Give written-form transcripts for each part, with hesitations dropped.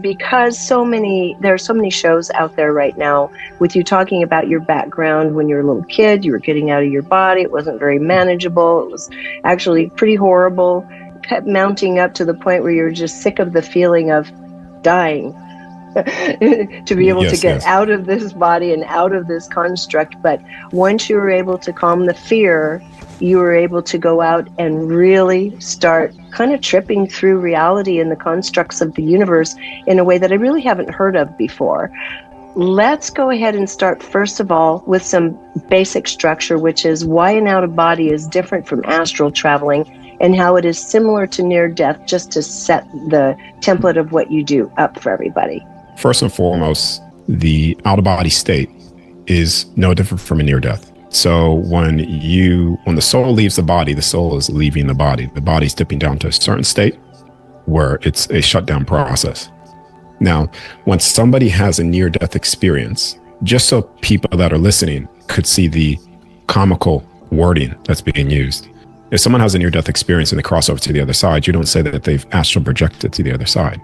Because there are so many shows out there right now with you talking about your background when you're a little kid, you were getting out of your body, it wasn't very manageable, it was actually pretty horrible, kept mounting up to the point where you're just sick of the feeling of dying. To be able to get out of this body and out of this construct. But once you were able to calm the fear, you were able to go out and really start kind of tripping through reality and the constructs of the universe in a way that I really haven't heard of before. Let's go ahead and start, first of all, with some basic structure, which is why an out-of-body is different from astral traveling and how it is similar to near-death, just to set the template of what you do up for everybody. First and foremost, the out-of-body state is no different from a near-death. So when the soul leaves the body, the soul is leaving the body. The body's dipping down to a certain state where it's a shutdown process. Now, when somebody has a near-death experience, just so people that are listening could see the comical wording that's being used. If someone has a near-death experience and they cross over to the other side, you don't say that they've astral projected to the other side.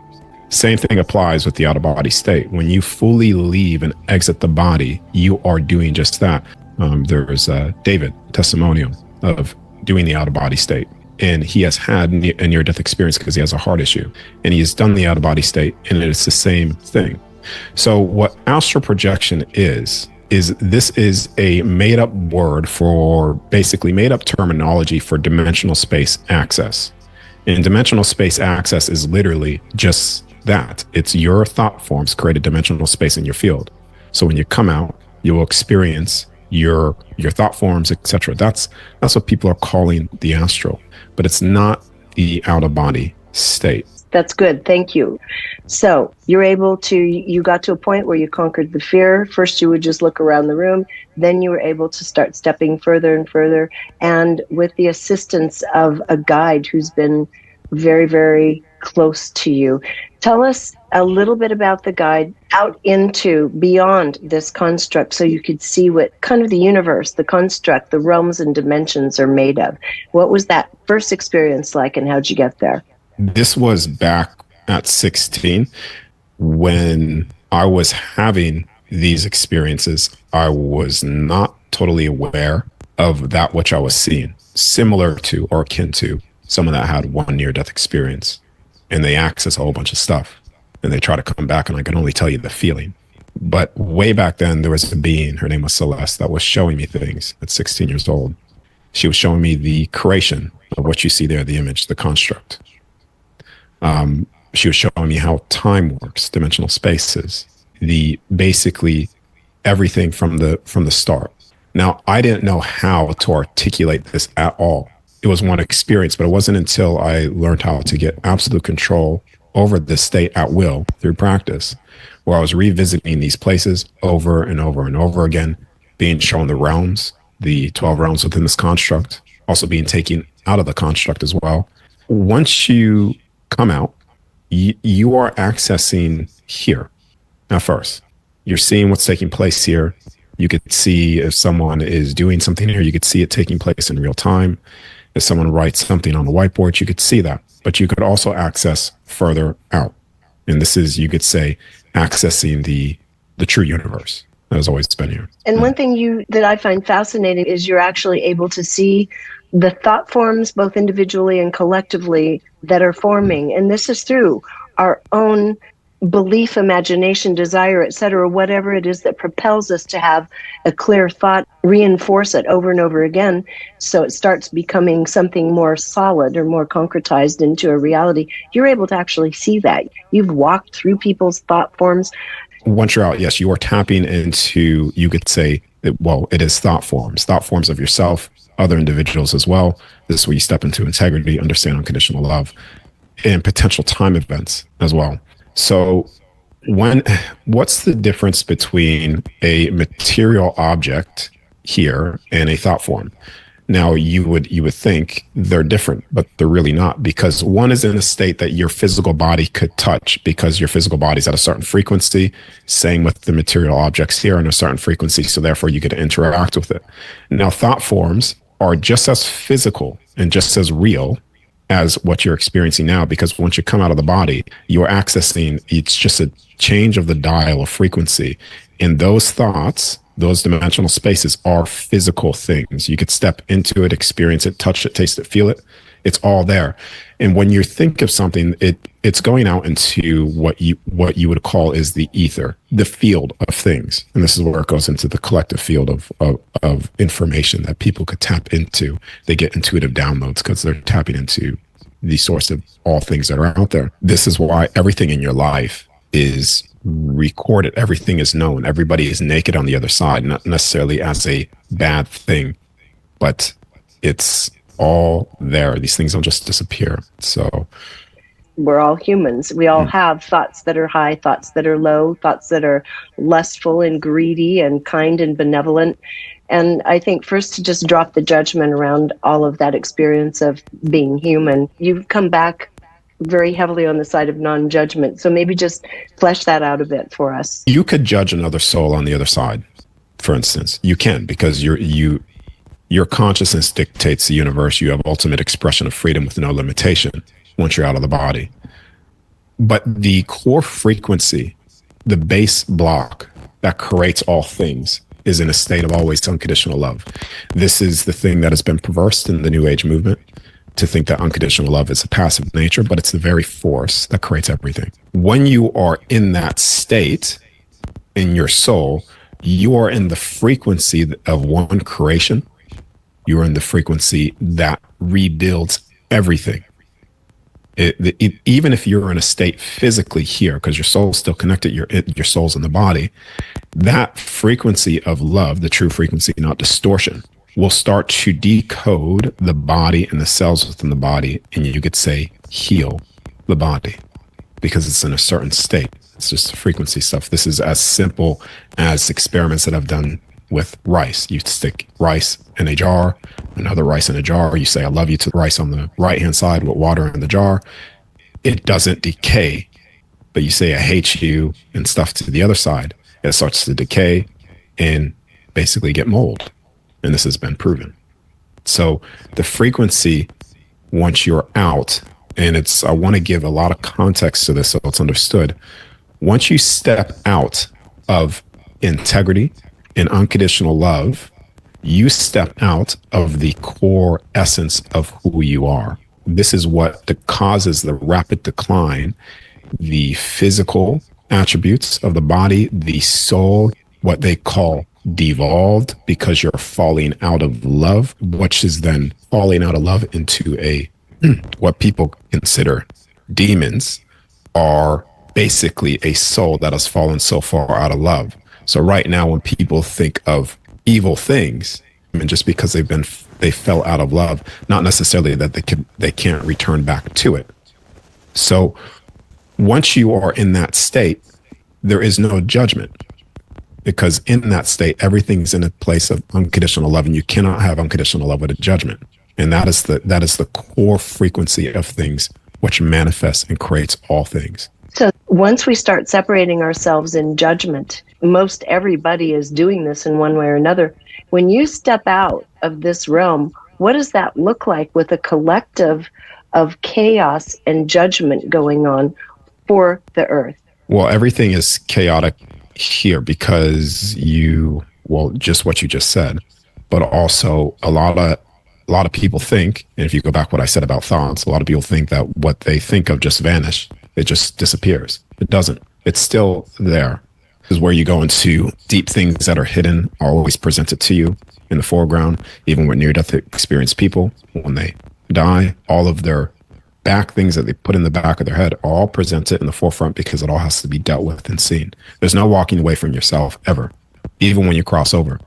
Same thing applies with the out-of-body state. When you fully leave and exit the body, you are doing just that. There's David testimonial of doing the out-of-body state. And he has had a near-death experience because he has a heart issue. And he has done the out-of-body state, and it's the same thing. So what astral projection is this is a made-up word for, basically made-up terminology for dimensional space access. And dimensional space access is literally just that. It's your thought forms create a dimensional space in your field. So when you come out, you will experience your thought forms, etc. That's what people are calling the astral, but it's not the out-of-body state. That's good. Thank you. So you got to a point where you conquered the fear. First, you would just look around the room. Then you were able to start stepping further and further. And with the assistance of a guide who's been very, very close to you, tell us a little bit about the guide out into beyond this construct so you could see what kind of the universe, the construct, the realms and dimensions are made of. What was that first experience like and how'd you get there? This was back at 16 when I was having these experiences. I was not totally aware of that which I was seeing, similar to or akin to someone that had one near-death experience, and they access a whole bunch of stuff and they try to come back, and I can only tell you the feeling. But way back then, there was a being, her name was Celeste, that was showing me things at 16 years old. She was showing me the creation of what you see there, the image, the construct. She was showing me how time works, dimensional spaces, basically everything from the start. Now, I didn't know how to articulate this at all. It was one experience, but it wasn't until I learned how to get absolute control over this state at will through practice, where I was revisiting these places over and over and over again, being shown the realms, the 12 realms within this construct, also being taken out of the construct as well. Once you come out, you are accessing here at first. You're seeing what's taking place here. You could see if someone is doing something here, you could see it taking place in real time. If someone writes something on the whiteboard, you could see that. But you could also access further out. And this is, you could say, accessing the true universe that has always been here. And one thing that I find fascinating is you're actually able to see the thought forms, both individually and collectively, that are forming. And this is through our own belief, imagination, desire, etc., whatever it is that propels us to have a clear thought, reinforce it over and over again, so it starts becoming something more solid or more concretized into a reality. You're able to actually see that. You've walked through people's thought forms. Once you're out, yes, you are tapping into, you could say, it is thought forms of yourself, other individuals as well. This is where you step into integrity, understand unconditional love, and potential time events as well. So what's the difference between a material object here and a thought form? Now, you would think they're different, but they're really not, because one is in a state that your physical body could touch because your physical body's at a certain frequency, same with the material objects here in a certain frequency, so therefore you could interact with it. Now, thought forms are just as physical and just as real as what you're experiencing now, because once you come out of the body, you're accessing, it's just a change of the dial of frequency. And those thoughts, those dimensional spaces are physical things. You could step into it, experience it, touch it, taste it, feel it. It's all there. And when you think of something, it's going out into what you would call is the ether, the field of things. And this is where it goes into the collective field of information that people could tap into. They get intuitive downloads because they're tapping into the source of all things that are out there. This is why everything in your life is recorded. Everything is known. Everybody is naked on the other side, not necessarily as a bad thing, but it's all there. These things don't just disappear. So we're all humans. We all have thoughts that are high, thoughts that are low, thoughts that are lustful and greedy and kind and benevolent. And I think first to just drop the judgment around all of that experience of being human. You've come back very heavily on the side of non-judgment. So maybe just flesh that out a bit for us. You could judge another soul on the other side, for instance. You can, because your consciousness dictates the universe. You have ultimate expression of freedom with no limitation once you're out of the body. But the core frequency, the base block that creates all things, is in a state of always unconditional love. This is the thing that has been perverse in the New Age movement, to think that unconditional love is a passive nature, but it's the very force that creates everything. When you are in that state in your soul, you are in the frequency of one creation. You are in the frequency that rebuilds everything. Even if you're in a state physically here, because your soul's still connected, your soul's in the body, that frequency of love, the true frequency, not distortion, will start to decode the body and the cells within the body, and you could say heal the body because it's in a certain state. It's just frequency stuff. This is as simple as experiments that I've done with rice. You stick rice in a jar, another rice in a jar. You say, I love you to the rice on the right-hand side with water in the jar. It doesn't decay, but you say, I hate you and stuff to the other side. It starts to decay and basically get mold. And this has been proven. So the frequency, once you're out, and I want to give a lot of context to this so it's understood. Once you step out of integrity and unconditional love, you step out of the core essence of who you are. This is what causes the rapid decline, the physical attributes of the body, the soul, what they call devolved, because you're falling out of love, which is then falling out of love into what people consider demons, are basically a soul that has fallen so far out of love. So right now, when people think of evil things, I mean, just because they fell out of love, not necessarily that they can't return back to it. So once you are in that state, there is no judgment, because in that state, everything's in a place of unconditional love, and you cannot have unconditional love with a judgment. And that is the core frequency of things, which manifests and creates all things. So once we start separating ourselves in judgment, most everybody is doing this in one way or another. When you step out of this realm, what does that look like with a collective of chaos and judgment going on for the earth? Well, everything is chaotic here because just what you just said, but also a lot of people think, and if you go back what I said about thoughts, a lot of people think that what they think of just vanish. It just disappears. It doesn't. It's still there. This is where you go into deep things that are hidden, are always presented to you in the foreground. Even with near-death experienced people, when they die, all of their back things that they put in the back of their head are all presented in the forefront, because it all has to be dealt with and seen. There's no walking away from yourself ever, even when you cross over.